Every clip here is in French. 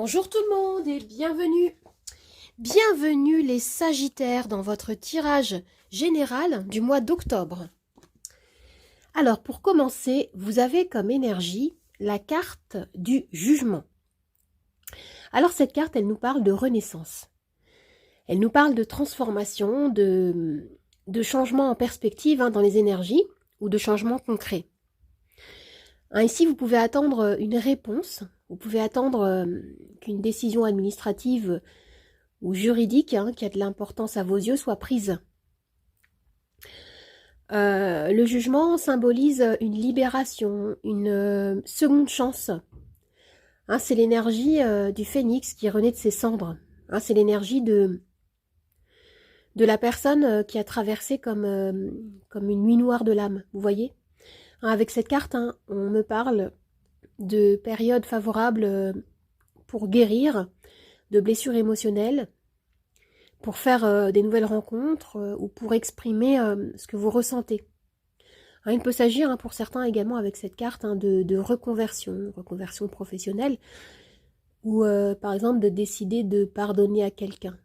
Bonjour tout le monde et bienvenue. Bienvenue les Sagittaires dans votre tirage général du mois d'octobre. Alors pour commencer, vous avez comme énergie la carte du jugement. Alors cette carte, elle nous parle de renaissance. Elle nous parle de transformation, de changement en perspective dans les énergies ou de changement concret. Ici, vous pouvez attendre une réponse, vous pouvez attendre qu'une décision administrative ou juridique qui a de l'importance à vos yeux soit prise. Le jugement symbolise une libération, une seconde chance. C'est l'énergie du phénix qui renaît de ses cendres. C'est l'énergie de la personne qui a traversé comme une nuit noire de l'âme, vous voyez. Avec cette carte, on me parle de périodes favorables pour guérir de blessures émotionnelles, pour faire des nouvelles rencontres ou pour exprimer ce que vous ressentez. Il peut s'agir pour certains également avec cette carte de reconversion professionnelle, ou par exemple de décider de pardonner à quelqu'un,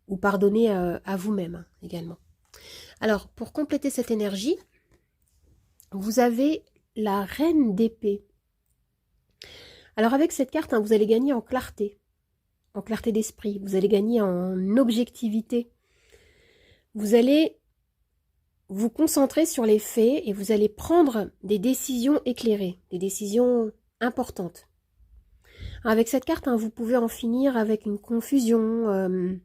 ou pardonner à vous-même également. Alors, pour compléter cette énergie, vous avez la reine d'épée. Alors avec cette carte, vous allez gagner en clarté d'esprit, vous allez gagner en objectivité. Vous allez vous concentrer sur les faits et vous allez prendre des décisions éclairées, des décisions importantes. Avec cette carte, vous pouvez en finir avec une confusion.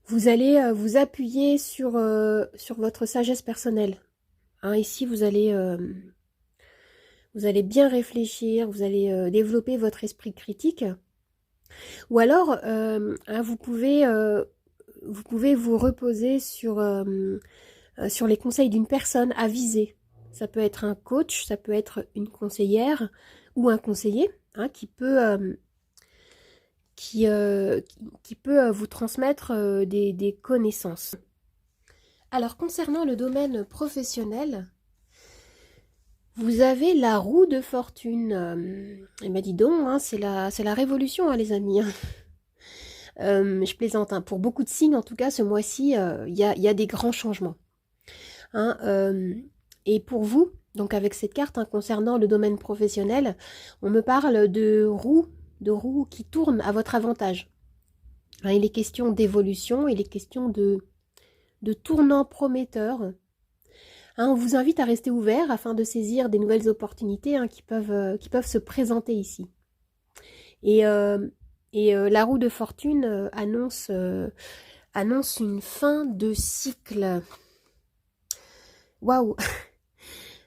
Vous allez vous appuyer sur votre sagesse personnelle. Ici, vous allez bien réfléchir, vous allez développer votre esprit critique. Ou alors, vous pouvez vous reposer sur les conseils d'une personne avisée. Ça peut être un coach, ça peut être une conseillère ou un conseiller qui peut vous transmettre des connaissances. Alors, concernant le domaine professionnel, vous avez la roue de fortune. Et ben dis donc, c'est la révolution, les amis. Je plaisante. Pour beaucoup de signes, en tout cas, ce mois-ci, il y a des grands changements. Et pour vous, donc avec cette carte concernant le domaine professionnel, on me parle de roues qui tournent à votre avantage. Il est question d'évolution, il est question de tournants prometteurs. On vous invite à rester ouvert afin de saisir des nouvelles opportunités qui peuvent se présenter ici. Et la roue de fortune annonce une fin de cycle. Waouh!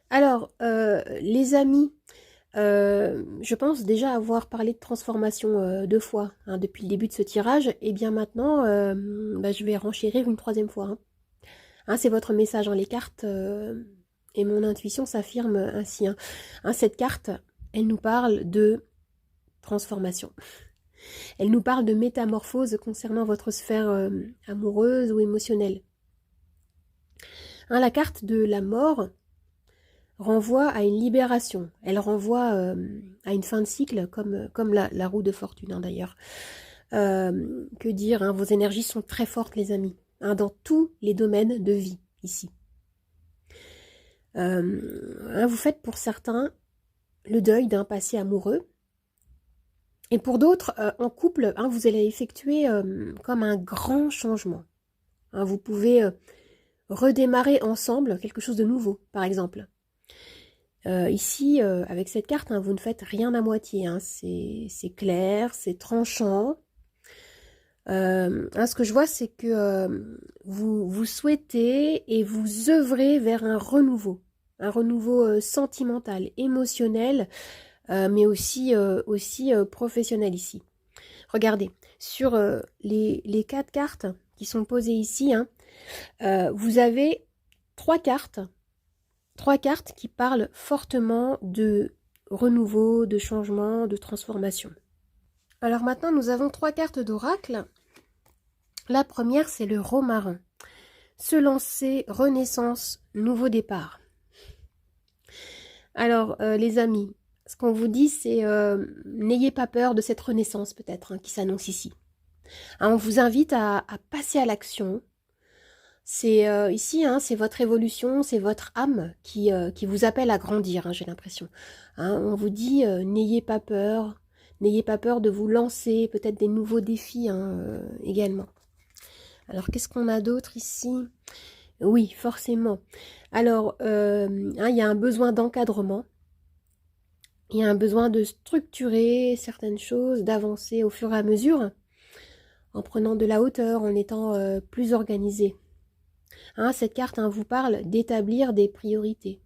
Alors, les amis, je pense déjà avoir parlé de transformation 2 fois depuis le début de ce tirage. Et bien maintenant, je vais renchérir une 3e fois. C'est votre message. Les cartes et mon intuition s'affirment ainsi. Cette carte, elle nous parle de transformation. Elle nous parle de métamorphose concernant votre sphère amoureuse ou émotionnelle. La carte de la mort renvoie à une libération. Elle renvoie à une fin de cycle, comme la roue de fortune d'ailleurs. Que dire, vos énergies sont très fortes, les amis, dans tous les domaines de vie, ici. Vous faites pour certains le deuil d'un passé amoureux. Et pour d'autres, en couple, vous allez effectuer comme un grand changement. Vous pouvez redémarrer ensemble quelque chose de nouveau, par exemple. Ici, avec cette carte, vous ne faites rien à moitié. C'est clair, c'est tranchant. Ce que je vois, c'est que vous souhaitez et vous œuvrez vers un renouveau sentimental, émotionnel, mais aussi professionnel ici. Regardez, sur les 4 cartes qui sont posées ici, vous avez 3 cartes qui parlent fortement de renouveau, de changement, de transformation. Alors maintenant, nous avons 3 cartes d'oracle. La première, c'est le romarin. Se lancer, renaissance, nouveau départ. Alors, les amis, ce qu'on vous dit, c'est n'ayez pas peur de cette renaissance peut-être qui s'annonce ici. On vous invite à passer à l'action. C'est ici, c'est votre évolution, c'est votre âme qui vous appelle à grandir, j'ai l'impression. On vous dit, n'ayez pas peur de vous lancer, peut-être des nouveaux défis également. Alors, qu'est-ce qu'on a d'autre ici? Oui, forcément. Alors, il y a un besoin d'encadrement. Il y a un besoin de structurer certaines choses, d'avancer au fur et à mesure, en prenant de la hauteur, en étant plus organisé. Cette carte vous parle d'établir des priorités.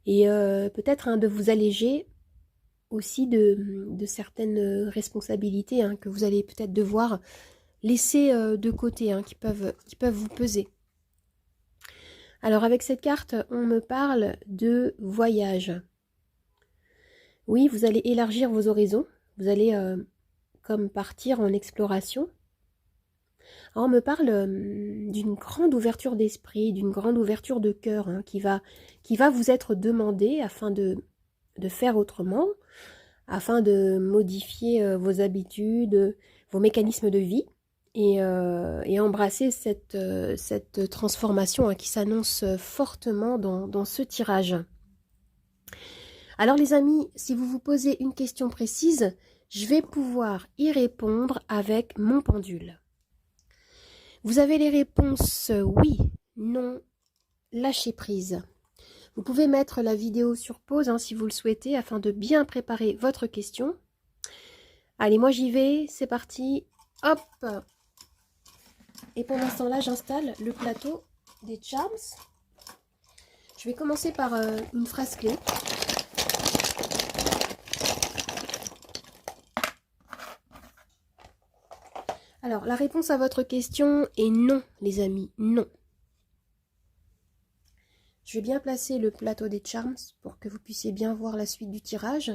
Et peut-être de vous alléger aussi de certaines responsabilités que vous allez peut-être devoir laisser de côté, qui peuvent vous peser. Alors avec cette carte, on me parle de voyage. Oui, vous allez élargir vos horizons, vous allez comme partir en exploration. Alors, on me parle d'une grande ouverture d'esprit, d'une grande ouverture de cœur qui va vous être demandée afin de faire autrement, afin de modifier vos habitudes, vos mécanismes de vie et embrasser cette transformation qui s'annonce fortement dans ce tirage. Alors les amis, si vous vous posez une question précise, je vais pouvoir y répondre avec mon pendule. Vous avez les réponses oui, non, lâchez prise. Vous pouvez mettre la vidéo sur pause si vous le souhaitez afin de bien préparer votre question. Allez, moi j'y vais, c'est parti, hop. Et pendant ce temps-là, j'installe le plateau des charms. Je vais commencer par une phrase clé. Alors, la réponse à votre question est non, les amis, non. Je vais bien placer le plateau des charms pour que vous puissiez bien voir la suite du tirage.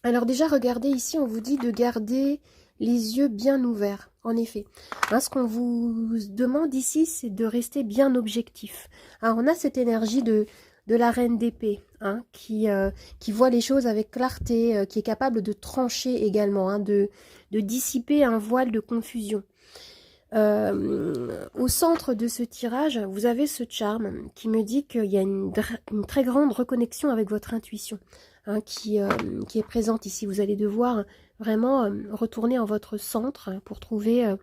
Alors déjà, regardez ici, on vous dit de garder les yeux bien ouverts. En effet, ce qu'on vous demande ici, c'est de rester bien objectif. Alors, on a cette énergie de la reine d'épée, qui voit les choses avec clarté, qui est capable de trancher également, de dissiper un voile de confusion. Au centre de ce tirage, vous avez ce charme qui me dit qu'il y a une très grande reconnexion avec votre intuition. Qui est présente ici. Vous allez devoir vraiment retourner en votre centre pour trouver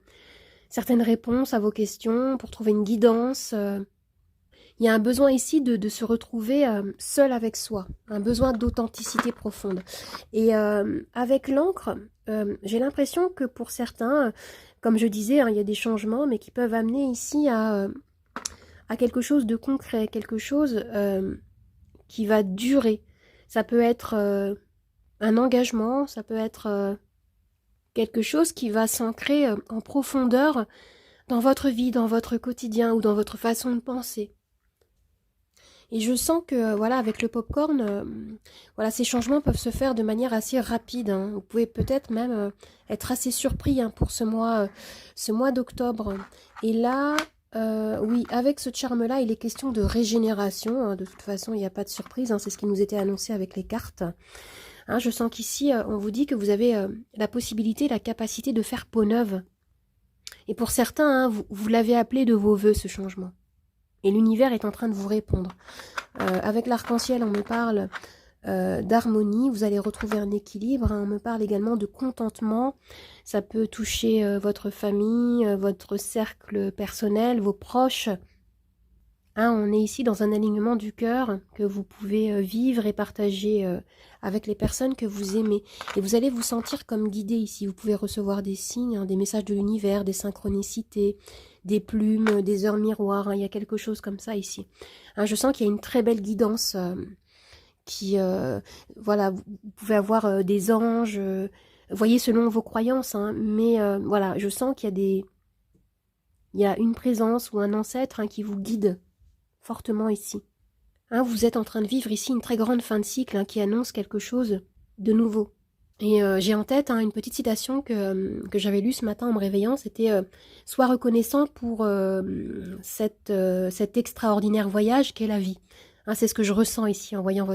certaines réponses à vos questions, pour trouver une guidance. Il y a un besoin ici de se retrouver seul avec soi, un besoin d'authenticité profonde. Et avec l'encre, j'ai l'impression que pour certains, comme je disais, il y a des changements, mais qui peuvent amener ici à quelque chose de concret, quelque chose qui va durer. Ça peut être un engagement, ça peut être quelque chose qui va s'ancrer en profondeur dans votre vie, dans votre quotidien ou dans votre façon de penser. Et je sens que, voilà, avec le popcorn, voilà, ces changements peuvent se faire de manière assez rapide. Vous pouvez peut-être même être assez surpris pour ce mois d'octobre. Et là, oui, avec ce charme-là, il est question de régénération. De toute façon, il n'y a pas de surprise. C'est ce qui nous était annoncé avec les cartes. Je sens qu'ici, on vous dit que vous avez la possibilité, la capacité de faire peau neuve. Et pour certains, vous l'avez appelé de vos voeux, ce changement. Et l'univers est en train de vous répondre. Avec l'arc-en-ciel, on me parle d'harmonie, vous allez retrouver un équilibre. On me parle également de contentement. Ça peut toucher votre famille, votre cercle personnel, vos proches. On est ici dans un alignement du cœur que vous pouvez vivre et partager avec les personnes que vous aimez. Et vous allez vous sentir comme guidé ici. Vous pouvez recevoir des signes, des messages de l'univers, des synchronicités, des plumes, des heures miroirs. Il y a quelque chose comme ça ici. Je sens qu'il y a une très belle guidance voilà, vous pouvez avoir des anges, voyez selon vos croyances, mais voilà, je sens qu'il y a une présence ou un ancêtre qui vous guide fortement ici. Vous êtes en train de vivre ici une très grande fin de cycle qui annonce quelque chose de nouveau. Et j'ai en tête une petite citation que j'avais lue ce matin en me réveillant, c'était sois reconnaissant pour cet extraordinaire voyage qu'est la vie. Hein, c'est ce que je ressens ici en voyant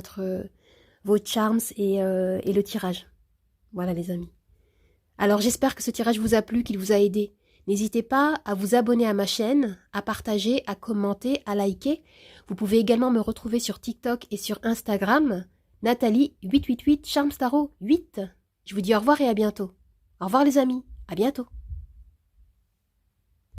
vos charms et le tirage. Voilà les amis. Alors j'espère que ce tirage vous a plu, qu'il vous a aidé. N'hésitez pas à vous abonner à ma chaîne, à partager, à commenter, à liker. Vous pouvez également me retrouver sur TikTok et sur Instagram. Nathalie 888 Charms Tarot 8. Je vous dis au revoir et à bientôt. Au revoir les amis, à bientôt.